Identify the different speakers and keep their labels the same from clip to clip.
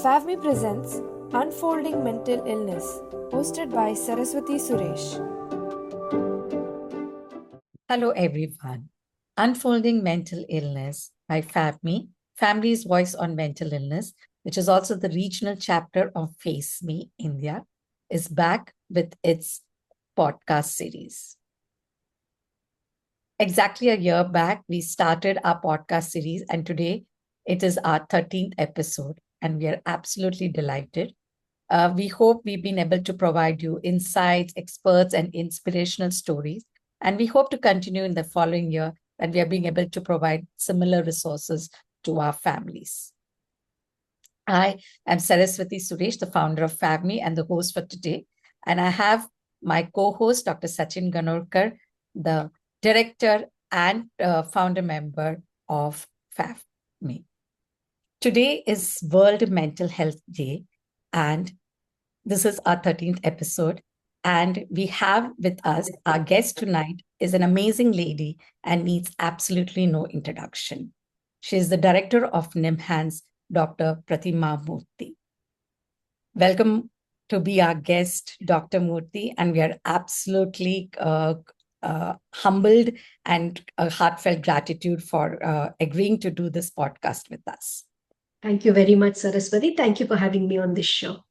Speaker 1: FAVME presents Unfolding Mental Illness, hosted by Saraswati Suresh.
Speaker 2: Hello, everyone. Unfolding Mental Illness by FAVME, Family's Voice on Mental Illness, which is also the regional chapter of Face Me India, is back with its podcast series. Exactly a year back, we started our podcast series, and today it is our 13th episode, and we are absolutely delighted. We hope we've been able to provide you insights, experts, and inspirational stories. And we hope to continue in the following year that we are being able to provide similar resources to our families. I am Saraswati Suresh, the founder of FAVME and the host for today. And I have my co-host, Dr. Sachin Ganorkar, the director and founder member of FAVME. Today is World Mental Health Day, and this is our 13th episode. And we have with us, our guest tonight is an amazing lady and needs absolutely no introduction. She is the Director of NIMHANS Dr. Pratima Murthy. Welcome to be our guest, Dr. Murthy, and we are absolutely humbled and a heartfelt gratitude for agreeing to do this podcast with us.
Speaker 3: Thank you very much, Saraswati. Thank you for having me on this show.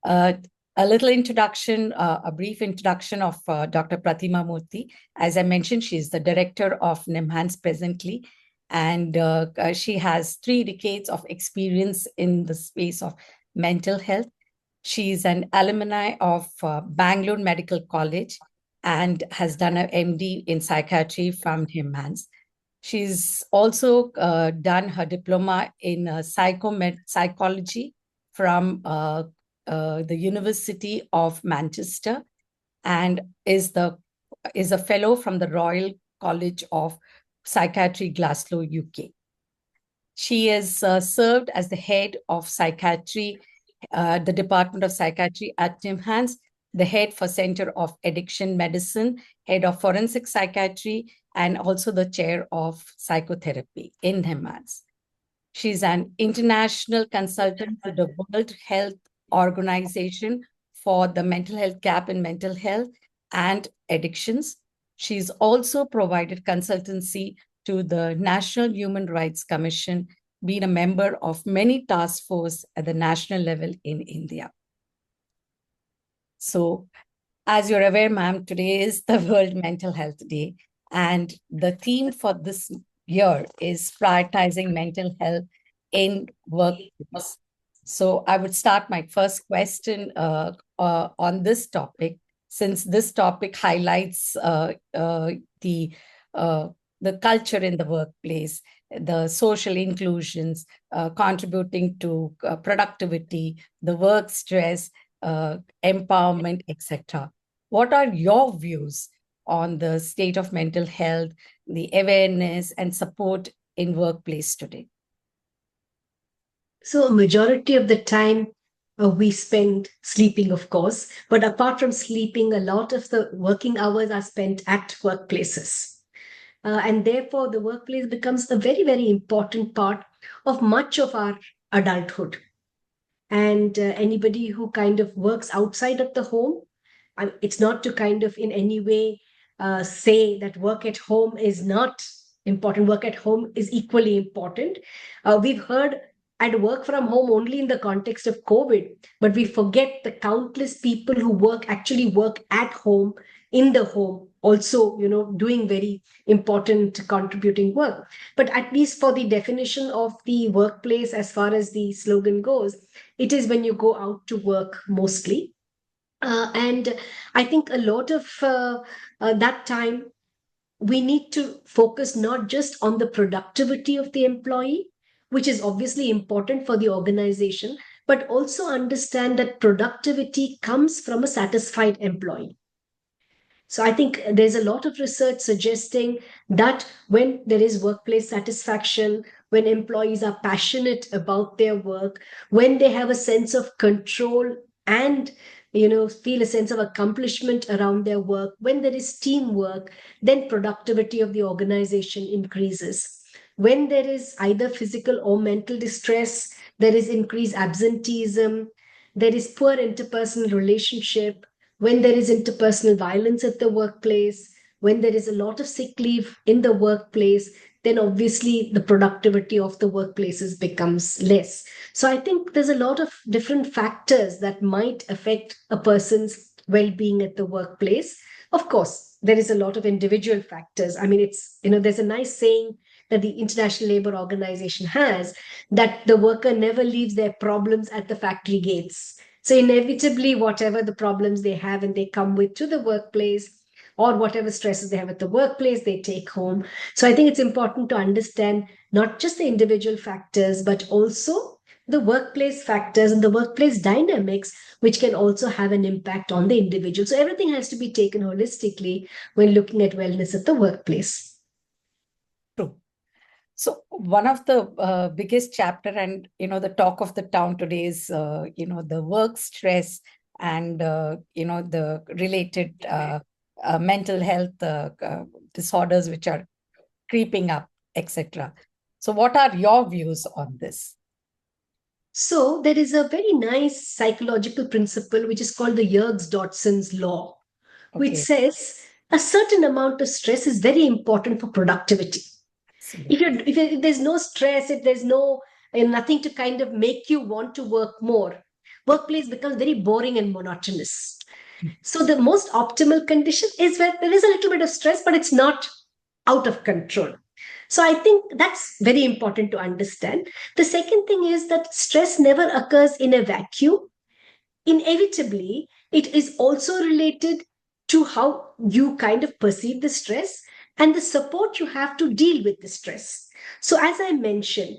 Speaker 2: A little introduction, a brief introduction of Dr. Pratima Murthy. As I mentioned, she is the director of NIMHANS presently, and she has 3 decades of experience in the space of mental health. She is an alumni of Bangalore Medical College and has done an MD in psychiatry from NIMHANS. She's also done her diploma in psychology from the University of Manchester, and is a fellow from the Royal College of Psychiatry, Glasgow, UK. She has served as the head of psychiatry, the Department of Psychiatry at NIMHANS, the head for Center of Addiction Medicine, head of forensic psychiatry, and also the chair of psychotherapy in NIMHANS. She's an international consultant to the World Health Organization for the mental health gap in mental health and addictions. She's also provided consultancy to the National Human Rights Commission, being a member of many task forces at the national level in India. So, as you're aware, ma'am, today is the World Mental Health Day, and the theme for this year is prioritizing mental health in workplace. So I would start my first question on this topic, since this topic highlights the culture in the workplace, the social inclusions, contributing to productivity, the work stress, empowerment, etc. What are your views on the state of mental health, the awareness and support in workplace today?
Speaker 3: So, a majority of the time we spend sleeping, of course, but apart from sleeping, a lot of the working hours are spent at workplaces. And therefore, the workplace becomes a very, very important part of much of our adulthood. And anybody who kind of works outside of the home, it's not to kind of in any way say that work at home is not important. Work at home is equally important. We've heard and work from home only in the context of COVID, but we forget the countless people who actually work at home, in the home, also, doing very important contributing work. But at least for the definition of the workplace, as far as the slogan goes, it is when you go out to work mostly. And I think a lot of that time, we need to focus not just on the productivity of the employee, which is obviously important for the organization, but also understand that productivity comes from a satisfied employee. So I think there's a lot of research suggesting that when there is workplace satisfaction, when employees are passionate about their work, when they have a sense of control and feel a sense of accomplishment around their work, when there is teamwork, then productivity of the organization increases. when there is either physical or mental distress, there is increased absenteeism, there is poor interpersonal relationship, when there is interpersonal violence at the workplace, when there is a lot of sick leave in the workplace, then obviously the productivity of the workplaces becomes less. So I think there's a lot of different factors that might affect a person's well-being at the workplace. Of course, there is a lot of individual factors. I mean, there's a nice saying that the International Labour Organization has, that the worker never leaves their problems at the factory gates. So inevitably, whatever the problems they have and they come with to the workplace, or whatever stresses they have at the workplace, they take home. So I think it's important to understand not just the individual factors, but also the workplace factors and the workplace dynamics, which can also have an impact on the individual. So everything has to be taken holistically when looking at wellness at the workplace.
Speaker 2: True. So one of the biggest chapter and, the talk of the town today is, the work stress and, the related mental health disorders which are creeping up, etc. So what are your views on this?
Speaker 3: So there is a very nice psychological principle which is called the Yerkes-Dodson's law, which
Speaker 2: Okay.
Speaker 3: says a certain amount of stress is very important for productivity.
Speaker 2: Absolutely.
Speaker 3: If there's no stress, if there's nothing to kind of make you want to work more, workplace becomes very boring and monotonous. So the most optimal condition is where there is a little bit of stress, but it's not out of control. So I think that's very important to understand. The second thing is that stress never occurs in a vacuum. Inevitably, it is also related to how you kind of perceive the stress and the support you have to deal with the stress. So, as I mentioned,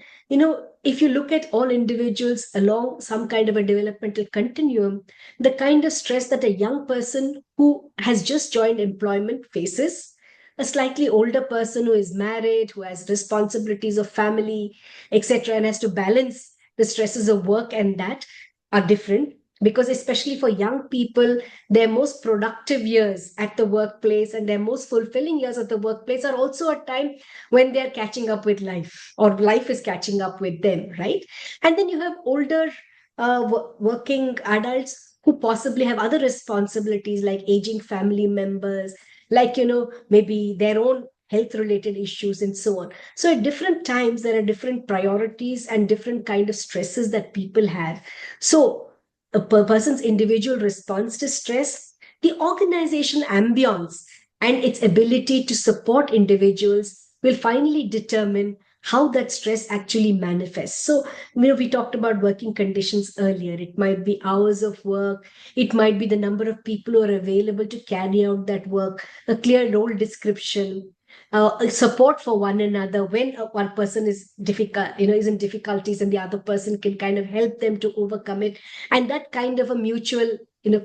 Speaker 3: if you look at all individuals along some kind of a developmental continuum, the kind of stress that a young person who has just joined employment faces, a slightly older person who is married, who has responsibilities of family, etc., and has to balance the stresses of work and that are different, because especially for young people, their most productive years at the workplace and their most fulfilling years at the workplace are also a time when they're catching up with life, or life is catching up with them, right? And then you have older working adults who possibly have other responsibilities like aging family members, like maybe their own health related issues and so on. So at different times there are different priorities and different kind of stresses that people have. So a person's individual response to stress, the organization ambience, and its ability to support individuals will finally determine how that stress actually manifests. So, we talked about working conditions earlier. It might be hours of work, it might be the number of people who are available to carry out that work, a clear role description, support for one another when one person is difficult, is in difficulties, and the other person can kind of help them to overcome it, and that kind of a mutual,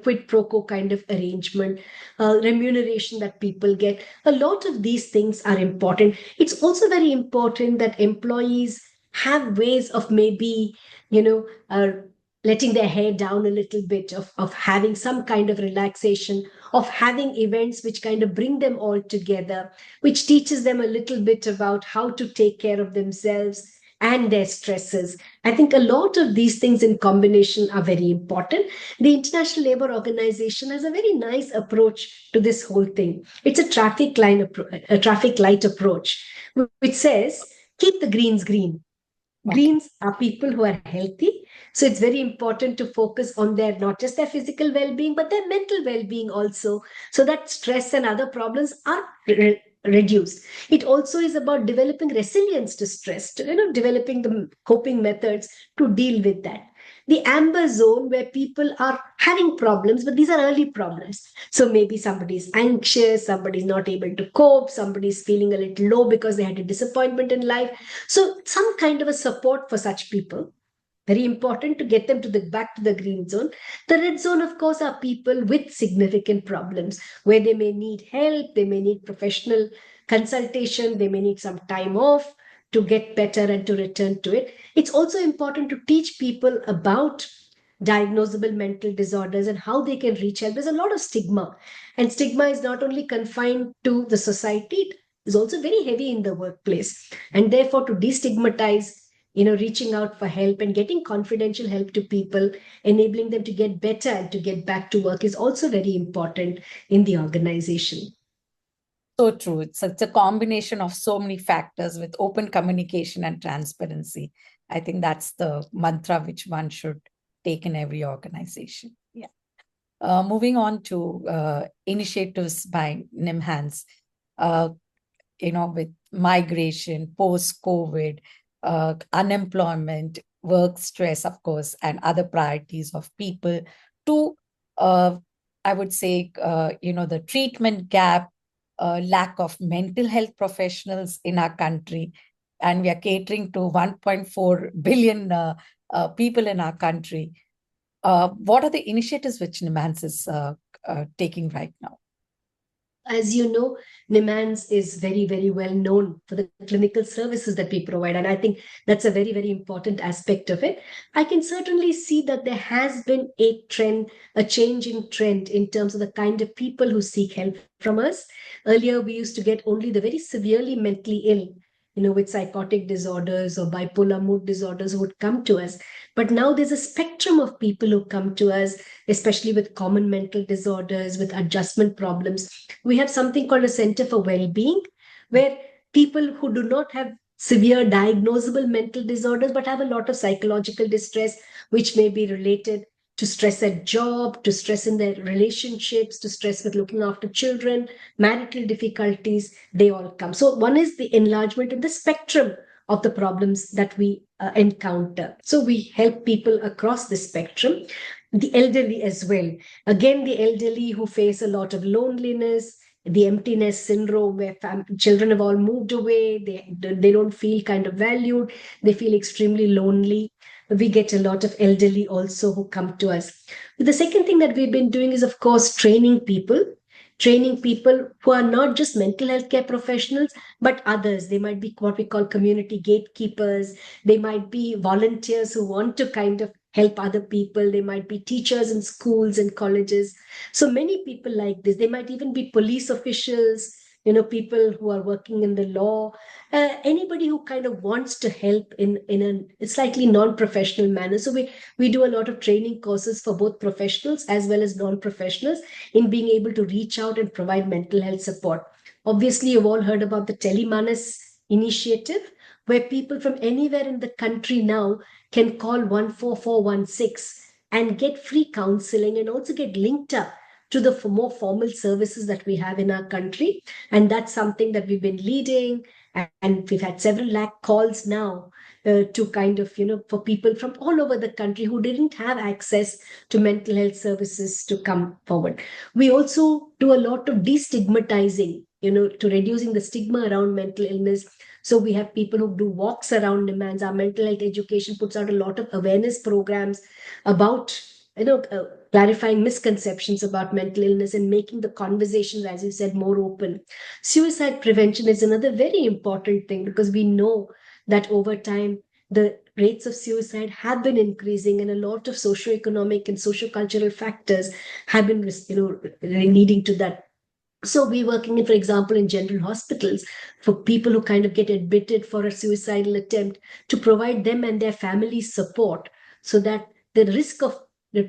Speaker 3: quid pro quo kind of arrangement, remuneration that people get. A lot of these things are important. It's also very important that employees have ways of maybe, letting their hair down a little bit, of having some kind of relaxation, of having events which kind of bring them all together, which teaches them a little bit about how to take care of themselves and their stresses. I think a lot of these things in combination are very important. The International Labour Organization has a very nice approach to this whole thing. It's a traffic light approach, which says keep the greens green.
Speaker 2: Okay.
Speaker 3: Greens are people who are healthy. So it's very important to focus on their, not just their physical well-being, but their mental well-being also, so that stress and other problems are reduced. It also is about developing resilience to stress, developing the coping methods to deal with that. The amber zone, where people are having problems, but these are early problems. So maybe somebody's anxious, somebody's not able to cope, somebody's feeling a little low because they had a disappointment in life. So some kind of a support for such people. Very important to get them back to the green zone. The red zone, of course, are people with significant problems where they may need help, they may need professional consultation, they may need some time off to get better and to return to it. It's also important to teach people about diagnosable mental disorders and how they can reach help. There's a lot of stigma, and stigma is not only confined to the society, is also very heavy in the workplace. And therefore, to destigmatize, reaching out for help and getting confidential help to people, enabling them to get better and to get back to work is also very important in the organization.
Speaker 2: So true. It's a combination of so many factors with open communication and transparency. I think that's the mantra which one should take in every organization. Yeah. Moving on to initiatives by NIMHANS, with migration, post-COVID, unemployment, work stress, of course, and other priorities of people to, I would say, the treatment gap, lack of mental health professionals in our country. And we are catering to 1.4 billion people in our country. What are the initiatives which NIMHANS is taking right now?
Speaker 3: As you know, NIMHANS is very, very well known for the clinical services that we provide. And I think that's a very, very important aspect of it. I can certainly see that there has been a trend, a change in trend in terms of the kind of people who seek help from us. Earlier, we used to get only the very severely mentally ill, with psychotic disorders or bipolar mood disorders who would come to us. But now there's a spectrum of people who come to us, especially with common mental disorders, with adjustment problems. We have something called a Center for Well-being, where people who do not have severe diagnosable mental disorders but have a lot of psychological distress, which may be related to stress at job, to stress in their relationships, to stress with looking after children, marital difficulties, they all come. So one is the enlargement of the spectrum of the problems that we encounter. So we help people across the spectrum. The elderly as well. Again, the elderly who face a lot of loneliness, the emptiness syndrome where children have all moved away, they don't feel kind of valued, they feel extremely lonely. We get a lot of elderly also who come to us. The second thing that we've been doing is, of course, training people who are not just mental health care professionals, but others. They might be what we call community gatekeepers. They might be volunteers who want to kind of help other people. They might be teachers in schools and colleges. So many people like this. They might even be police officials, people who are working in the law, anybody who kind of wants to help in a slightly non-professional manner. So we do a lot of training courses for both professionals as well as non-professionals in being able to reach out and provide mental health support. Obviously, you've all heard about the Telemanas initiative, where people from anywhere in the country now can call 14416 and get free counseling and also get linked up to the more formal services that we have in our country. And that's something that we've been leading. And we've had several lakh calls now to kind of, for people from all over the country who didn't have access to mental health services to come forward. We also do a lot of destigmatizing, to reducing the stigma around mental illness. So we have people who do walks around NIMHANS. Our mental health education puts out a lot of awareness programs about, clarifying misconceptions about mental illness and making the conversations, as you said, more open. Suicide prevention is another very important thing because we know that over time, the rates of suicide have been increasing and a lot of socioeconomic and sociocultural factors have been, leading to that. So we're working, for example, in general hospitals for people who kind of get admitted for a suicidal attempt to provide them and their families support so that the risk of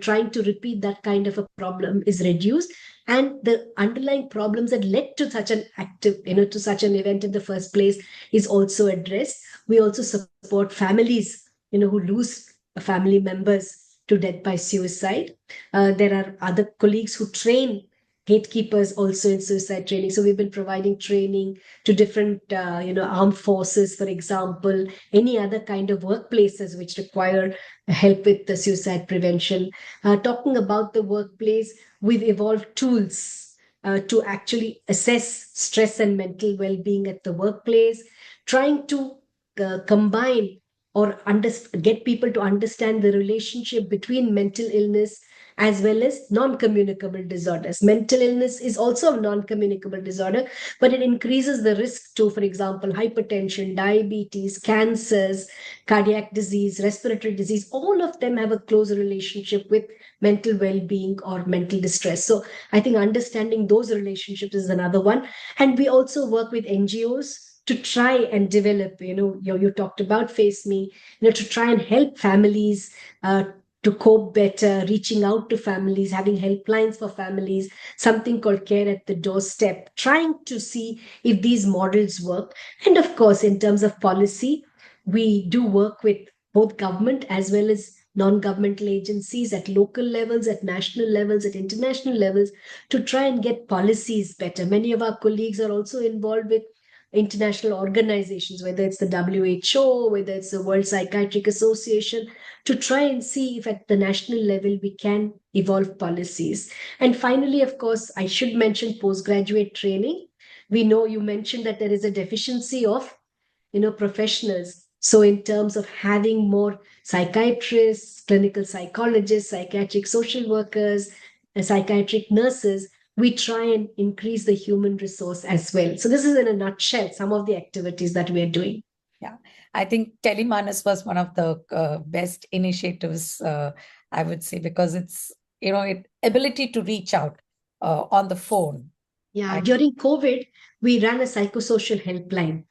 Speaker 3: trying to repeat that kind of a problem is reduced and the underlying problems that led to such an active, to such an event in the first place is also addressed. We also support families, who lose family members to death by suicide. There are other colleagues who train gatekeepers also in suicide training. So we've been providing training to different, armed forces, for example, any other kind of workplaces which require help with the suicide prevention. Talking about the workplace, we've evolved tools to actually assess stress and mental well-being at the workplace, trying to combine or get people to understand the relationship between mental illness as well as non-communicable disorders. Mental illness is also a non-communicable disorder, but it increases the risk to, for example, hypertension, diabetes, cancers, cardiac disease, respiratory disease. All of them have a close relationship with mental well-being or mental distress. So I think understanding those relationships is another one. And we also work with NGOs to try and develop, you talked about Face Me, to try and help families to cope better, reaching out to families, having helplines for families, something called Care at the Doorstep, trying to see if these models work. And of course, in terms of policy, we do work with both government as well as non-governmental agencies at local levels, at national levels, at international levels to try and get policies better. Many of our colleagues are also involved with international organizations, whether it's the WHO, whether it's the World Psychiatric Association, to try and see if at the national level we can evolve policies. And finally, of course, I should mention postgraduate training. We know you mentioned that there is a deficiency of professionals. So in terms of having more psychiatrists, clinical psychologists, psychiatric social workers, psychiatric nurses, we try and increase the human resource as well. So this is in a nutshell some of the activities that we are doing.
Speaker 2: Yeah, I think Telemanas was one of the best initiatives, I would say, because it's, ability to reach out on the phone.
Speaker 3: Yeah, during COVID, we ran a psychosocial helpline.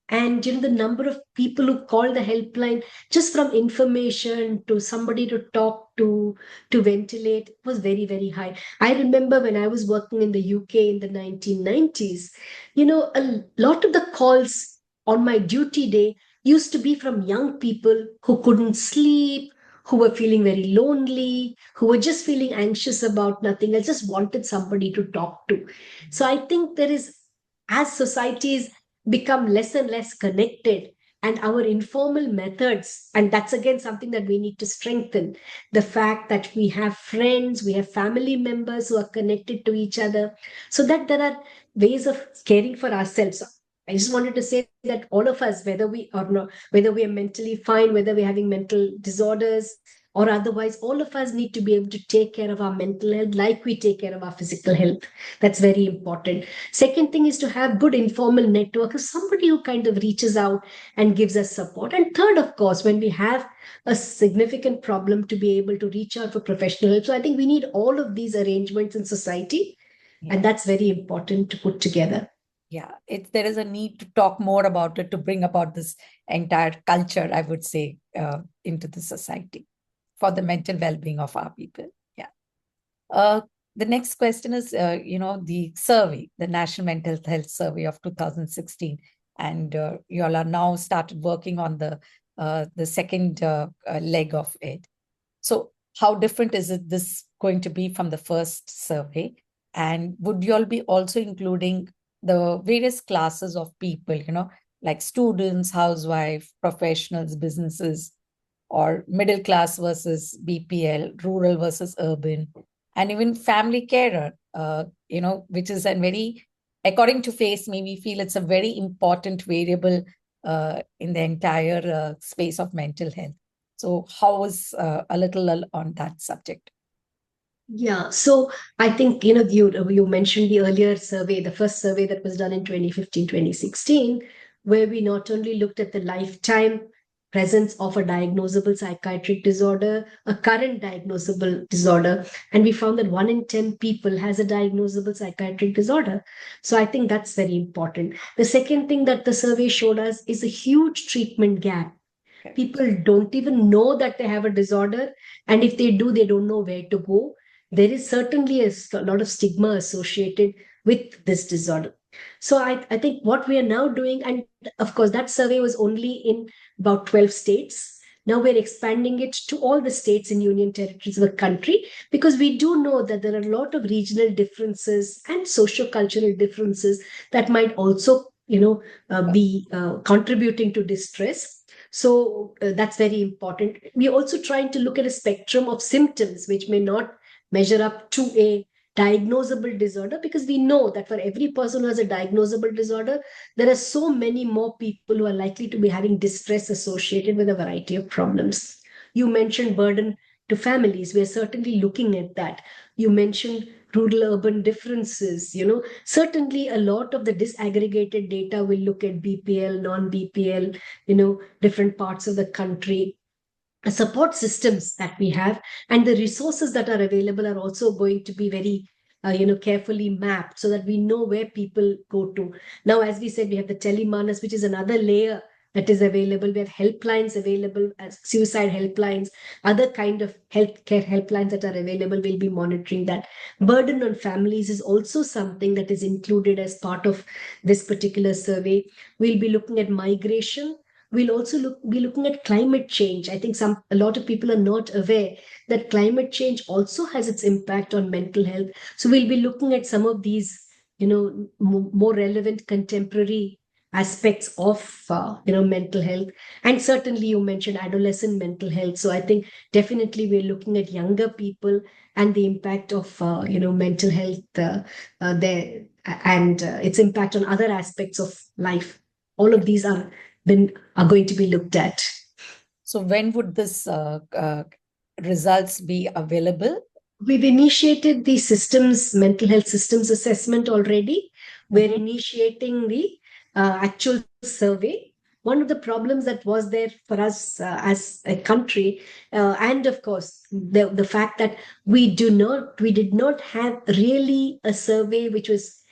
Speaker 3: And the number of people who call the helpline just from information to somebody to talk to ventilate was very, very high. I remember when I was working in the UK in the 1990s, a lot of the calls on my duty day used to be from young people who couldn't sleep, who were feeling very lonely, who were just feeling anxious about nothing. I just wanted somebody to talk to. So I think there is, as societies become less and less connected, and our informal methods, and that's again something that we need to strengthen, the fact that we have friends, we have family members who are connected to each other, so that there are ways of caring for ourselves. I just wanted to say that all of us, whether we or not, whether we are mentally fine, whether we're having mental disorders or otherwise, all of us need to be able to take care of our mental health like we take care of our physical health. That's very important. Second thing is to have good informal network of somebody who kind of reaches out and gives us support. And third, of course, when we have a significant problem, to be able to reach out for professional help. So I think we need all of these arrangements in society, and that's very important to put together.
Speaker 2: Yeah, there is a need to talk more about it, to bring about this entire culture, I would say, into the society for the mental well-being of our people. Yeah. The next question is, the survey, the National Mental Health Survey of 2016, and you all are now started working on the second leg of it. So how different is this going to be from the first survey? And would you all be also including the various classes of people, like students, housewife, professionals, businesses, or middle class versus BPL, rural versus urban, and even family carer, which is a very, according to Face Me, we feel it's a very important variable in the entire space of mental health. So how was a little on that subject?
Speaker 3: Yeah, so I think, you mentioned the earlier survey, the first survey that was done in 2015, 2016, where we not only looked at the lifetime presence of a diagnosable psychiatric disorder, a current diagnosable disorder, and we found that 1 in 10 people has a diagnosable psychiatric disorder. So I think that's very important. The second thing that the survey showed us is a huge treatment gap. People don't even know that they have a disorder, and if they do, they don't know where to go. There is certainly a lot of stigma associated with this disorder. So I think what we are now doing, and of course, that survey was only in about 12 states. Now we're expanding it to all the states and union territories of the country, because we do know that there are a lot of regional differences and socio-cultural differences that might also, be contributing to distress. So that's very important. We're also trying to look at a spectrum of symptoms which may not measure up to a diagnosable disorder, because we know that for every person who has a diagnosable disorder, there are so many more people who are likely to be having distress associated with a variety of problems. You mentioned burden to families. We are certainly looking at that. You mentioned rural urban differences. Certainly a lot of the disaggregated data will look at BPL, non-BPL, different parts of the country, support systems that we have, and the resources that are available are also going to be very carefully mapped, so that we know where people go to. Now, as we said, we have the telemanas, which is another layer that is available. We have helplines available, as suicide helplines, other kind of healthcare helplines that are available. We'll be monitoring that. Burden on families is also something that is included as part of this particular survey. We'll be looking at migration. We'll also be looking at climate change. I think a lot of people are not aware that climate change also has its impact on mental health. So we'll be looking at some of these, more relevant contemporary aspects of mental health. And certainly you mentioned adolescent mental health. So I think definitely we're looking at younger people and the impact of mental health there, and its impact on other aspects of life. All of these are going to be looked at.
Speaker 2: So when would this results be available?
Speaker 3: We've initiated the mental health systems assessment already. We're initiating the actual survey. One of the problems that was there for us as a country, and of course, the fact that we did not have really a survey which was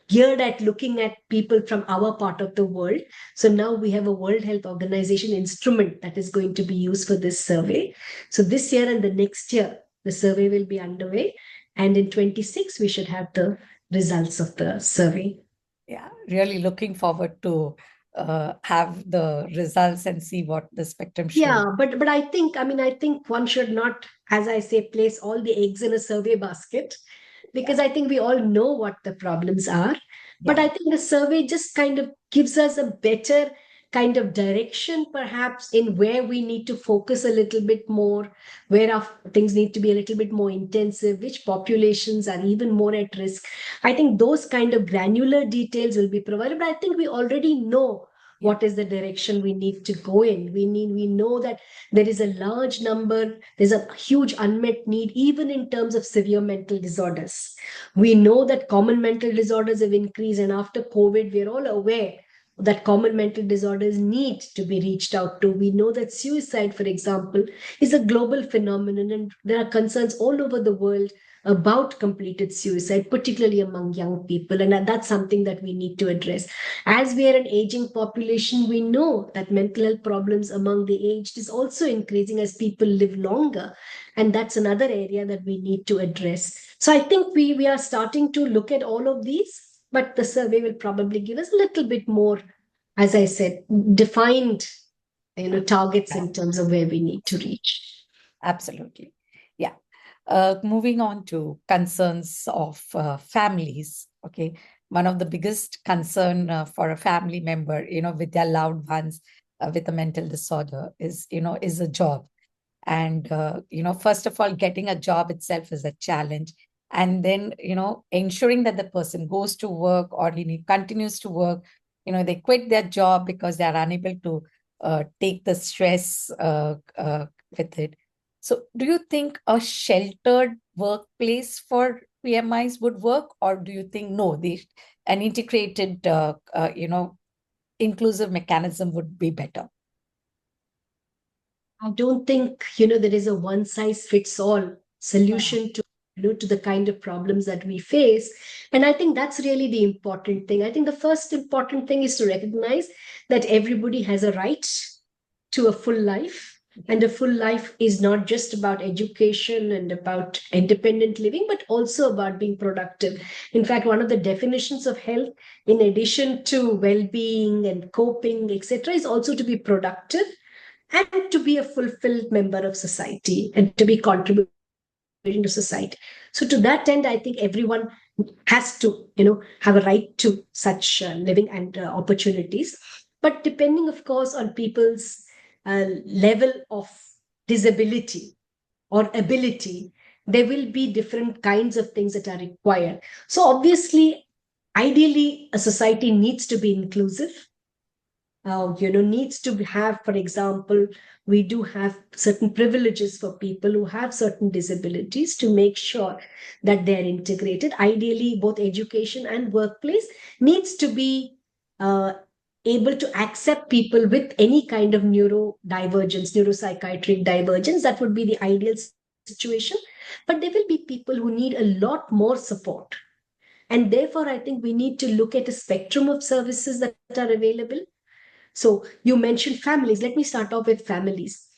Speaker 3: geared at looking at people from our part of the world. So now we have a World Health Organization instrument that is going to be used for this survey. So this year and the next year, the survey will be underway. And in 26, we should have the results of the survey.
Speaker 2: Yeah, really looking forward to have the results and see what the spectrum shows.
Speaker 3: Yeah, but I think one should not, as I say, place all the eggs in a survey basket, because I think we all know what the problems are. But I think the survey just kind of gives us a better kind of direction, perhaps, in where we need to focus a little bit more, where our things need to be a little bit more intensive, which populations are even more at risk. I think those kind of granular details will be provided, but I think we already know what is the direction we need to go in. We know that there is a large number, there's a huge unmet need, even in terms of severe mental disorders. We know that common mental disorders have increased, and after COVID, we're all aware that common mental disorders need to be reached out to. We know that suicide, for example, is a global phenomenon, and there are concerns all over the world about completed suicide, particularly among young people. And that's something that we need to address. As we are an aging population, we know that mental health problems among the aged is also increasing as people live longer. And that's another area that we need to address. So I think we are starting to look at all of these, but the survey will probably give us a little bit more, as I said, defined targets in terms of where we need to reach.
Speaker 2: Absolutely. Yeah. Moving on to concerns of families. Okay. One of the biggest concern for a family member, with their loved ones with a mental disorder is a job. And, first of all, getting a job itself is a challenge. And then, ensuring that the person goes to work or continues to work, they quit their job because they are unable to take the stress with it. So do you think a sheltered workplace for PMIs would work, or do you think no, an integrated, inclusive mechanism would be better?
Speaker 3: I don't think there is a one size fits all solution to the kind of problems that we face. And I think that's really the important thing. I think the first important thing is to recognize that everybody has a right to a full life. And a full life is not just about education and about independent living, but also about being productive. In fact, one of the definitions of health, in addition to well-being and coping, etc., is also to be productive and to be a fulfilled member of society and to be contributing to society. So to that end, I think everyone has to, have a right to such living and opportunities. But depending, of course, on people's level of disability or ability, there will be different kinds of things that are required. So obviously, ideally, a society needs to be inclusive, needs to have, for example, we do have certain privileges for people who have certain disabilities to make sure that they're integrated. Ideally, both education and workplace needs to be uh, able to accept people with any kind of neurodivergence, neuropsychiatric divergence. That would be the ideal situation. But there will be people who need a lot more support. And therefore, I think we need to look at a spectrum of services that are available. So you mentioned families. Let me start off with families.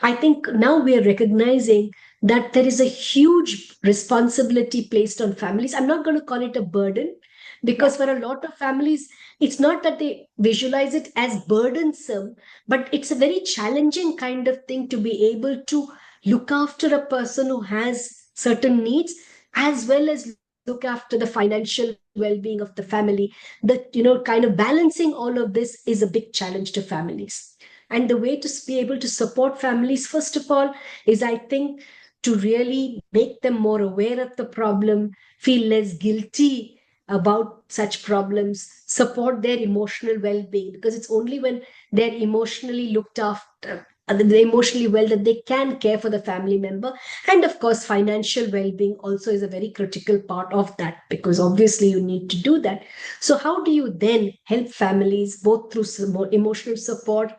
Speaker 3: I think now we are recognizing that there is a huge responsibility placed on families. I'm not going to call it a burden, because for a lot of families, it's not that they visualize it as burdensome, but it's a very challenging kind of thing to be able to look after a person who has certain needs, as well as look after the financial well-being of the family. That, kind of balancing all of this is a big challenge to families. And the way to be able to support families, first of all, is, I think, to really make them more aware of the problem, feel less guilty about such problems, support their emotional well-being, because it's only when they're emotionally looked after, they're emotionally well, that they can care for the family member. And of course, financial well-being also is a very critical part of that, because obviously you need to do that. So how do you then help families, both through some more emotional support,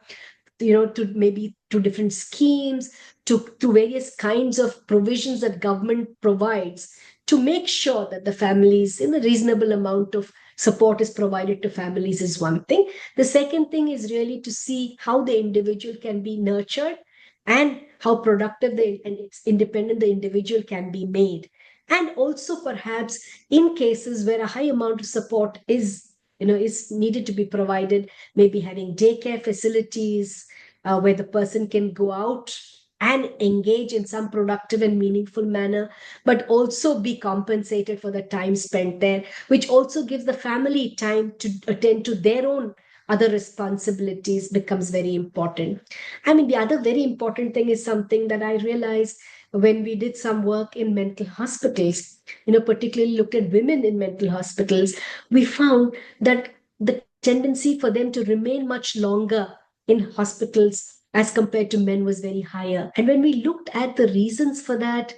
Speaker 3: to maybe to different schemes, to various kinds of provisions that government provides, to make sure that the families, in a reasonable amount of support is provided to families, is one thing. The second thing is really to see how the individual can be nurtured, and how productive and independent the individual can be made. And also, perhaps, in cases where a high amount of support is needed to be provided, maybe having daycare facilities, where the person can go out and engage in some productive and meaningful manner, but also be compensated for the time spent there, which also gives the family time to attend to their own other responsibilities, becomes very important. I mean, the other very important thing is something that I realized when we did some work in mental hospitals, particularly looked at women in mental hospitals. We found that the tendency for them to remain much longer in hospitals as compared to men was very higher. And when we looked at the reasons for that,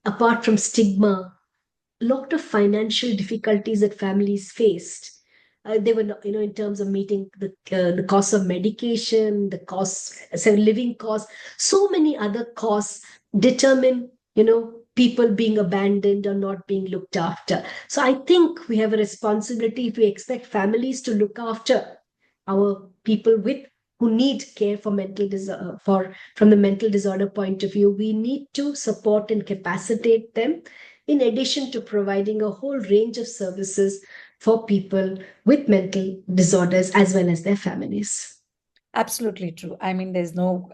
Speaker 3: apart from stigma, a lot of financial difficulties that families faced. They were, in terms of meeting the cost of medication, the costs, so living costs, so many other costs determine, people being abandoned or not being looked after. So I think we have a responsibility, if we expect families to look after our people who need care for from the mental disorder point of view, we need to support and capacitate them, in addition to providing a whole range of services for people with mental disorders as well as their families.
Speaker 2: Absolutely true. I mean,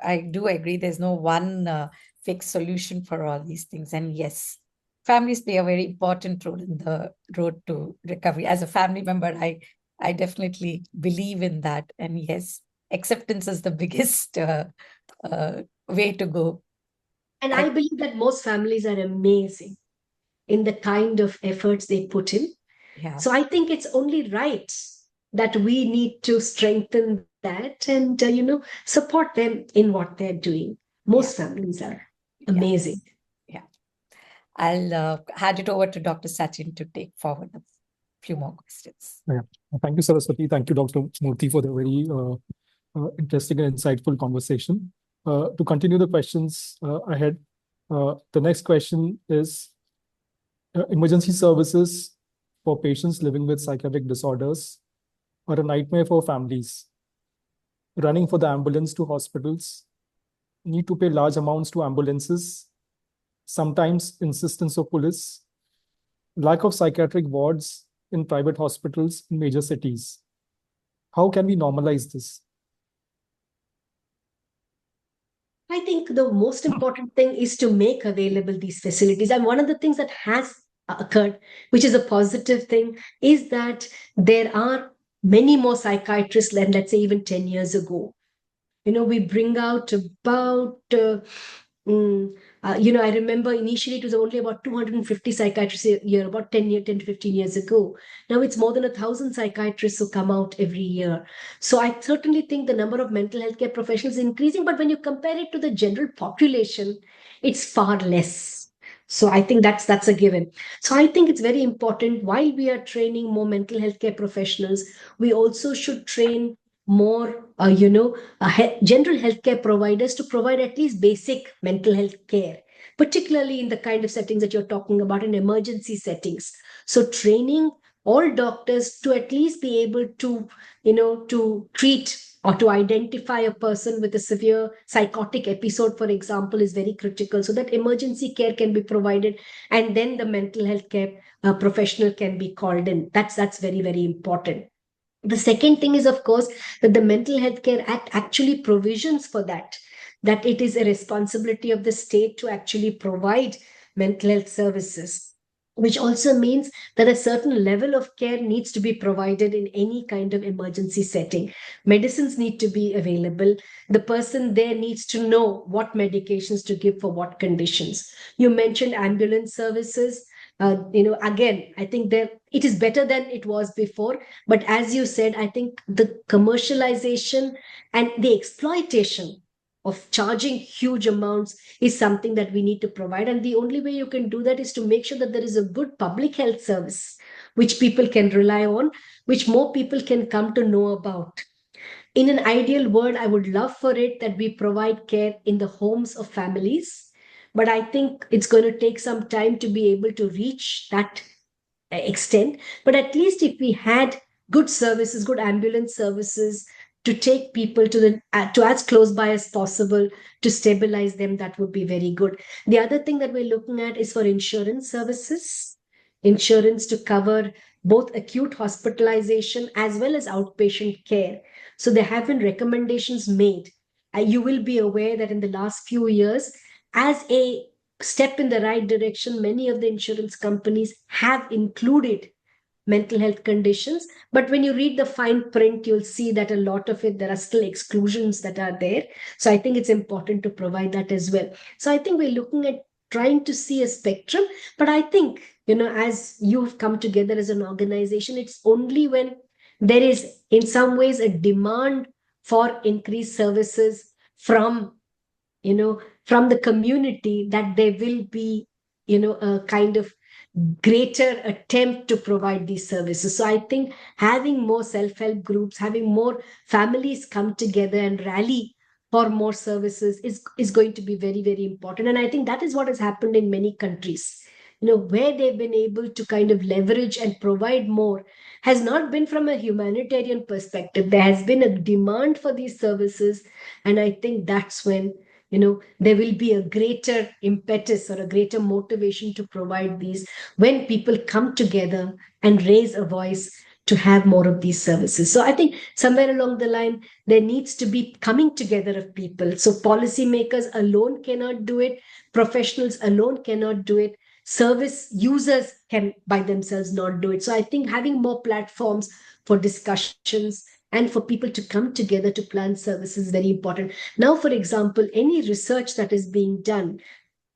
Speaker 2: I do agree, there's no one fixed solution for all these things. And yes, families play a very important role in the road to recovery. As a family member, I definitely believe in that. And yes, acceptance is the biggest way to go.
Speaker 3: And I believe that most families are amazing in the kind of efforts they put in.
Speaker 2: Yeah.
Speaker 3: So I think it's only right that we need to strengthen that and, support them in what they're doing. Most families are amazing.
Speaker 2: Yeah. I'll hand it over to Dr. Sachin to take forward a few more questions.
Speaker 4: Yeah. Thank you, Saraswati. Thank you, Dr. Murthy, for the very interesting and insightful conversation. To continue the questions ahead, the next question is, emergency services for patients living with psychiatric disorders are a nightmare for families. Running for the ambulance to hospitals, need to pay large amounts to ambulances, sometimes insistence of police, lack of psychiatric wards in private hospitals in major cities. How can we normalize this?
Speaker 3: I think the most important thing is to make available these facilities. And one of the things that has occurred, which is a positive thing, is that there are many more psychiatrists than, let's say, even 10 years ago. We bring out about I remember initially it was only about 250 psychiatrists a year, about 10 to 15 years ago. Now it's more than 1,000 psychiatrists who come out every year. So I certainly think the number of mental health care professionals is increasing, but when you compare it to the general population, it's far less. So I think that's a given. So I think it's very important while we are training more mental health care professionals, we also should train more, general healthcare providers to provide at least basic mental health care, particularly in the kind of settings that you're talking about in emergency settings. So training all doctors to at least be able to, to treat or to identify a person with a severe psychotic episode, for example, is very critical so that emergency care can be provided and then the mental health care professional can be called in. That's very, very important. The second thing is, of course, that the Mental Health Care Act actually provisions for that it is a responsibility of the state to actually provide mental health services, which also means that a certain level of care needs to be provided in any kind of emergency setting. Medicines need to be available. The person there needs to know what medications to give for what conditions. You mentioned ambulance services. Again, I think it is better than it was before. But as you said, I think the commercialization and the exploitation of charging huge amounts is something that we need to provide. And the only way you can do that is to make sure that there is a good public health service which people can rely on, which more people can come to know about. In an ideal world, I would love for it that we provide care in the homes of families. But I think it's going to take some time to be able to reach that extent. But at least if we had good services, good ambulance services to take people to as close by as possible to stabilize them, that would be very good. The other thing that we're looking at is for insurance services, insurance to cover both acute hospitalization as well as outpatient care. So there have been recommendations made. You will be aware that in the last few years, as a step in the right direction, many of the insurance companies have included mental health conditions. But when you read the fine print, you'll see that a lot of it, there are still exclusions that are there. So I think it's important to provide that as well. So I think we're looking at trying to see a spectrum. But I think, as you've come together as an organization, it's only when there is, in some ways, a demand for increased services from from the community that there will be a kind of greater attempt to provide these services. So I think having more self-help groups, having more families come together and rally for more services is going to be very, very important. And I think that is what has happened in many countries, where they've been able to kind of leverage and provide more has not been from a humanitarian perspective. There has been a demand for these services. And I think that's when there will be a greater impetus or a greater motivation to provide these when people come together and raise a voice to have more of these services. So I think somewhere along the line, there needs to be coming together of people. So policymakers alone cannot do it. Professionals alone cannot do it. Service users can by themselves not do it. So I think having more platforms for discussions and for people to come together to plan services is very important. Now, for example, any research that is being done,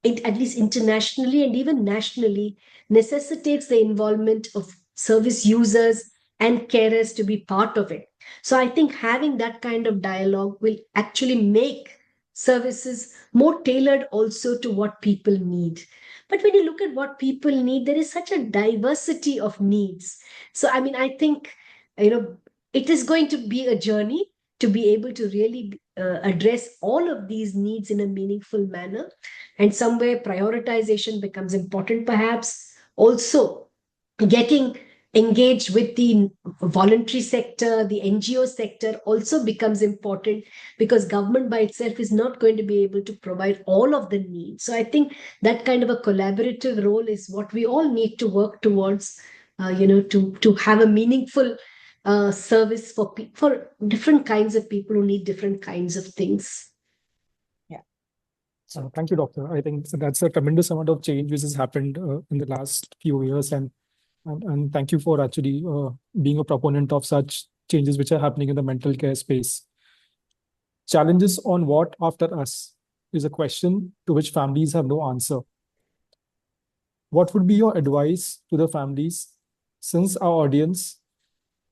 Speaker 3: at least internationally and even nationally, necessitates the involvement of service users and carers to be part of it. So I think having that kind of dialogue will actually make services more tailored also to what people need. But when you look at what people need, there is such a diversity of needs. So, I think, it is going to be a journey to be able to really address all of these needs in a meaningful manner. And somewhere prioritization becomes important, perhaps. Also, getting engaged with the voluntary sector, the NGO sector also becomes important because government by itself is not going to be able to provide all of the needs. So I think that kind of a collaborative role is what we all need to work towards, to have a meaningful service for different kinds of people who need different kinds of things.
Speaker 4: Thank you, Doctor. I think that's a tremendous amount of change which has happened in the last few years, and thank you for actually being a proponent of such changes which are happening in the mental care space. Challenges on what after us is a question to which families have no answer. What would be your advice to the families, since our audience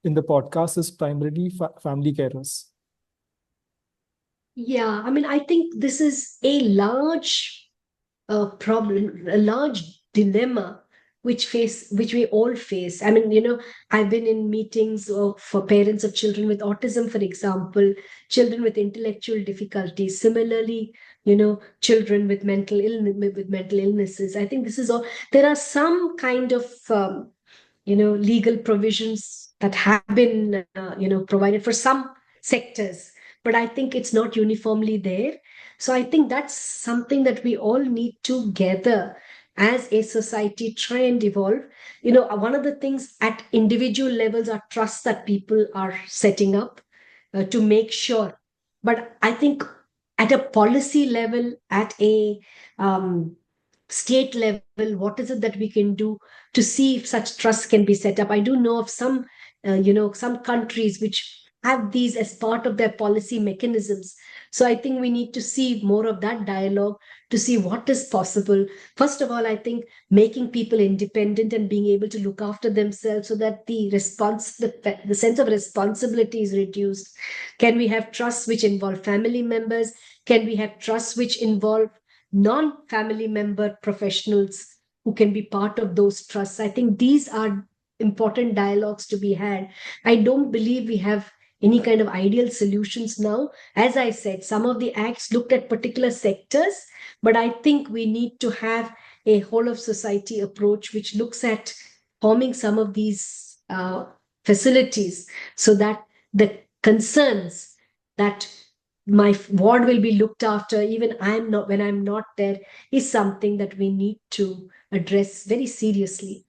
Speaker 4: in the podcast is primarily family carers?
Speaker 3: Yeah, I mean, I think this is a large problem, a large dilemma which we all face. I mean, I've been in meetings for parents of children with autism, for example, children with intellectual difficulties. Similarly, children with mental illnesses. I think this is all. There are some kind of legal provisions that have been provided for some sectors, but I think it's not uniformly there. So I think that's something that we all need to gather as a society, try and evolve. One of the things at individual levels are trust that people are setting up to make sure. But I think at a policy level, at a state level, what is it that we can do to see if such trust can be set up? I do know of some countries which have these as part of their policy mechanisms. So I think we need to see more of that dialogue to see what is possible. First of all, I think making people independent and being able to look after themselves so that the sense of responsibility is reduced. Can we have trusts which involve family members? Can we have trusts which involve non-family member professionals who can be part of those trusts? I think these are important dialogues to be had. I don't believe we have any kind of ideal solutions now. As I said, some of the acts looked at particular sectors, but I think we need to have a whole of society approach which looks at forming some of these facilities so that the concerns that my ward will be looked after even when I'm not there is something that we need to address very seriously.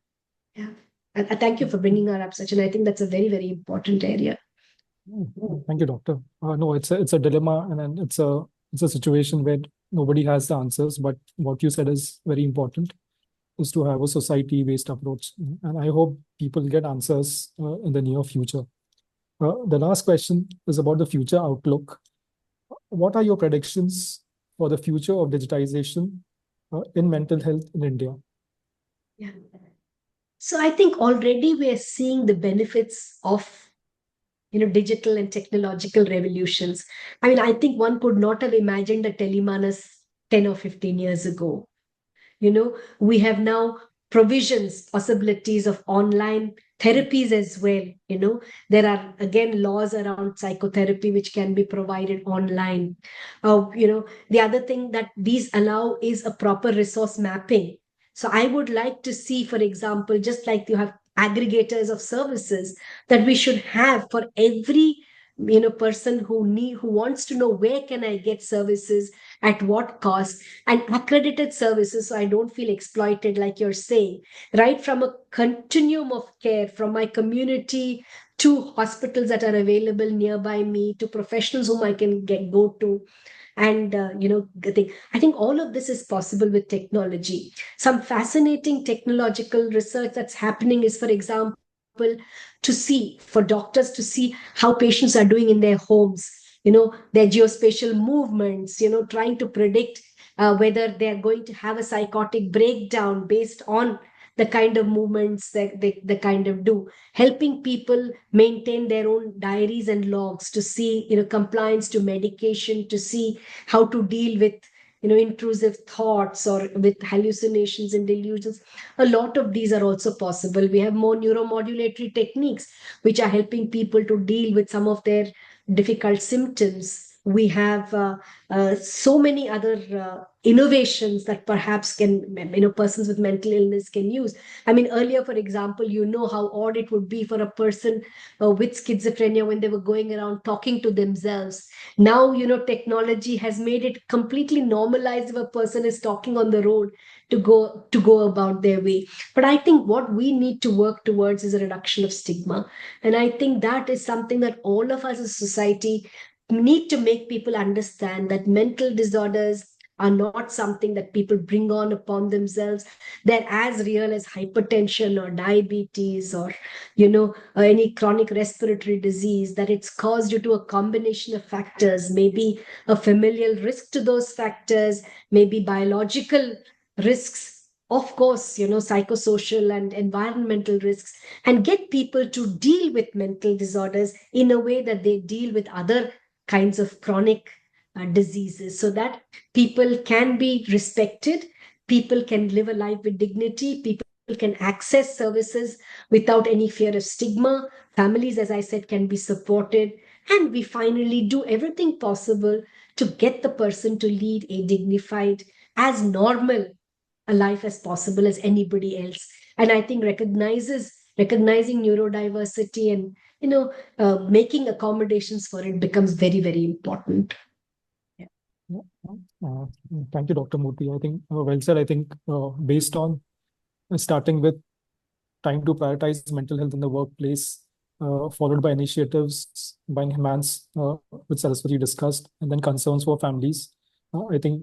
Speaker 3: Yeah. I thank you for bringing that up, Sachin. I think that's a very, very important area.
Speaker 4: Thank you, Doctor. No, it's a dilemma, and it's a situation where nobody has the answers. But what you said is very important, is to have a society-based approach, and I hope people get answers in the near future. The last question is about the future outlook. What are your predictions for the future of digitization in mental health in India?
Speaker 3: Yeah. So I think already we are seeing the benefits of digital and technological revolutions. I mean, I think one could not have imagined the telemanas 10 or 15 years ago. We have now provisions, possibilities of online therapies as well. There are again laws around psychotherapy which can be provided online. The other thing that these allow is a proper resource mapping. So I would like to see, for example, just like you have aggregators of services, that we should have for every person who wants to know where can I get services, at what cost, and accredited services so I don't feel exploited, like you're saying, right from a continuum of care, from my community to hospitals that are available nearby me, to professionals whom I can go to. And I think all of this is possible with technology. Some fascinating technological research that's happening is, for example, for doctors to see how patients are doing in their homes, their geospatial movements, trying to predict whether they're going to have a psychotic breakdown based on the kind of movements that they kind of do, helping people maintain their own diaries and logs to see, compliance to medication, to see how to deal with, intrusive thoughts or with hallucinations and delusions. A lot of these are also possible. We have more neuromodulatory techniques which are helping people to deal with some of their difficult symptoms. We have so many other innovations that perhaps persons with mental illness can use. I mean, earlier, for example, how odd it would be for a person with schizophrenia when they were going around talking to themselves. Now, technology has made it completely normalized if a person is talking on the road to go about their way. But I think what we need to work towards is a reduction of stigma. And I think that is something that all of us as a society need to make people understand, that mental disorders are not something that people bring on upon themselves. They're as real as hypertension or diabetes or, any chronic respiratory disease, that it's caused due to a combination of factors, maybe a familial risk to those factors, maybe biological risks, of course, psychosocial and environmental risks, and get people to deal with mental disorders in a way that they deal with other kinds of chronic diseases, so that people can be respected, people can live a life with dignity, people can access services without any fear of stigma, families, as I said, can be supported, and we finally do everything possible to get the person to lead a dignified, as normal a life as possible as anybody else. And I think recognizing neurodiversity and making accommodations for it becomes very, very important.
Speaker 4: Yeah. Thank you, Dr. Murthy. I think well said. I think based on starting with time to prioritize mental health in the workplace, followed by initiatives by NIMHANS, which Saraswati discussed, and then concerns for families. I think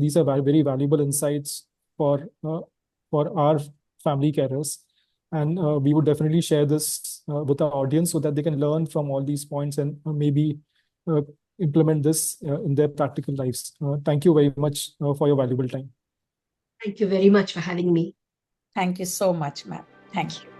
Speaker 4: these are very valuable insights for our family carers, and we would definitely share this with our audience so that they can learn from all these points and maybe implement this in their practical lives. Thank you very much for your valuable time.
Speaker 3: Thank you very much for having me.
Speaker 2: Thank you so much, ma'am. Thank you.